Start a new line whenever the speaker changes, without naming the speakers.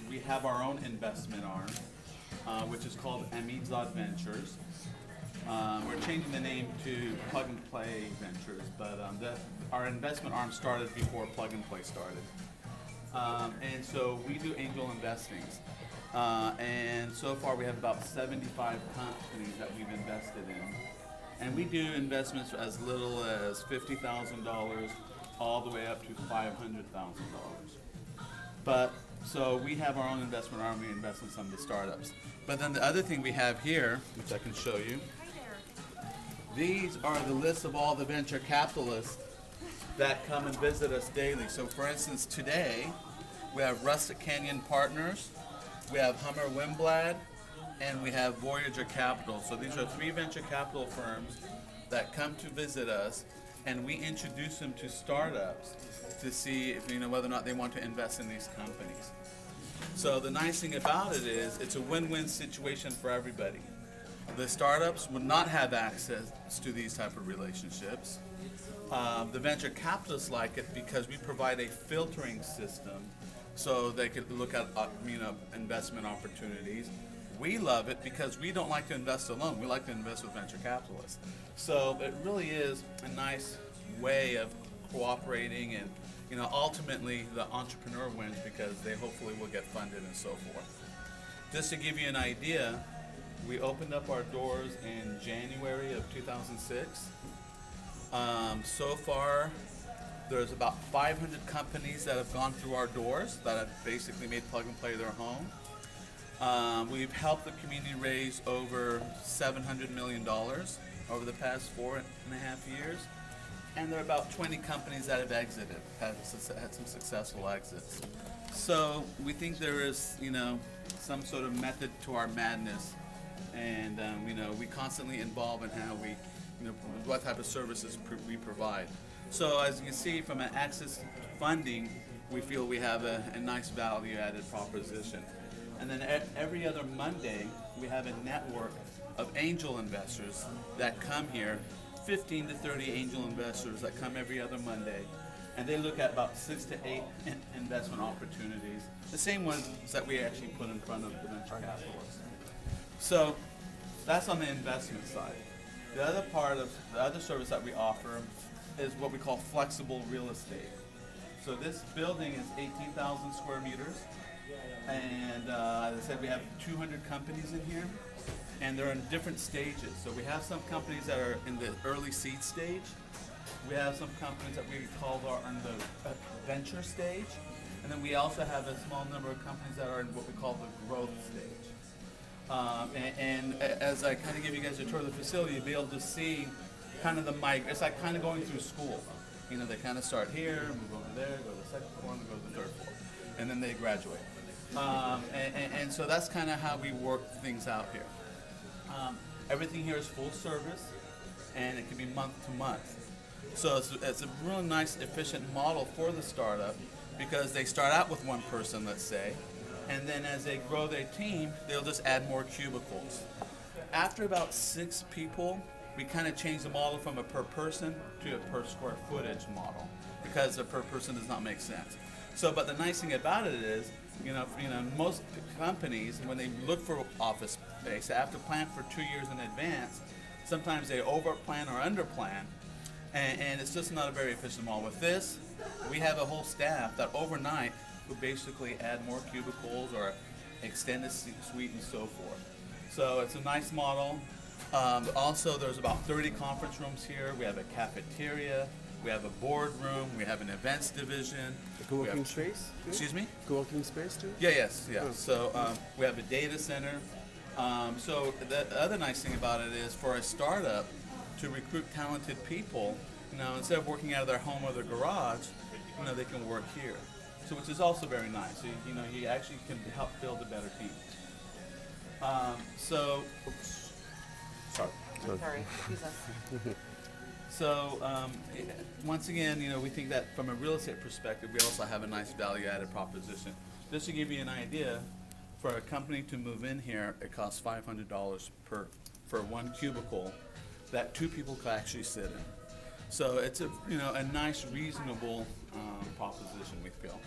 we have our own investment arm, which is called Amizad Ventures. We're changing the name to Plug&Play Ventures, but our investment arm started before Plug&Play started. And so we do angel investings. And so far we have about 75 companies that we've invested in. And we do investments as little as $50,000 all the way up to $500,000. But so we have our own investment arm, we invest in some of the startups. But then the other thing we have here, which I can show you, these are the lists of all the venture capitalists that come and visit us daily. So for instance, today we have Rustic Canyon Partners, we have Hummer Wimblad, and we have Voyager Capital. So these are 3 venture capital firms that come to visit us, and we introduce them to startups to see if, whether or not they want to invest in these companies. So the nice thing about it is it's a win-win situation for everybody. The startups would not have access to these type of relationships. The venture capitalists like it because we provide a filtering system so they could look at investment opportunities. We love it because we don't like to invest alone. We like to invest with venture capitalists. So it really is a nice way of cooperating, and ultimately the entrepreneur wins because they hopefully will get funded and so forth. Just to give you an idea, we opened up our doors in January of 2006. So far, there's about 500 companies that have gone through our doors that have basically made Plug&Play their home. We've helped the community raise over $700 million over the past 4.5 years. And there are about 20 companies that have exited, had some successful exits. So we think there is, some sort of method to our madness. And, we constantly involve in how we, what type of services we provide. So as you can see from an access to funding, we feel we have a nice value-added proposition. And then every other Monday, we have a network of angel investors that come here, 15 to 30 angel investors that come every other Monday. And they look at about 6 to 8 investment opportunities, the same ones that we actually put in front of the venture capitalists. So that's on the investment side. The other service that we offer is what we call flexible real estate. So this building is 18,000 square meters. And as I said, we have 200 companies in here, and they're in different stages. So we have some companies that are in the early seed stage. We have some companies that we call are in the venture stage. And then we also have a small number of companies that are in what we call the growth stage. And as I kind of give you guys a tour of the facility, you'll be able to see kind of the it's like kind of going through school. They kind of start here, move over there, go to the second floor, and go to the third floor. And then they graduate. And so that's kind of how we work things out here. Everything here is full service, and it can be month to month. So it's a really nice, efficient model for the startup because they start out with one person, let's say, and then as they grow their team, they'll just add more cubicles. After about 6 people, we kind of change the model from a per person to a per square footage model because a per person does not make sense. So, but the nice thing about it is, most companies, when they look for office space, they have to plan for 2 years in advance. Sometimes they over-plan or under-plan, and it's just not a very efficient model. With this, we have a whole staff that overnight will basically add more cubicles or extend the suite and so forth. So it's a nice model. Also, there's about 30 conference rooms here. We have a cafeteria. We have a boardroom. We have an events division.
A co-working space? Too?
Excuse me?
Co-working space too?
Yeah.
Oh.
So we have a data center. So the other nice thing about it is for a startup to recruit talented people, instead of working out of their home or their garage, they can work here. So which is also very nice. So, you actually can help build a better team. Sorry.
Sorry, excuse us.
So once again, we think that from a real estate perspective, we also have a nice value-added proposition. Just to give you an idea, for a company to move in here, it costs $500 for one cubicle that 2 people could actually sit in. So it's a nice, reasonable proposition, we feel.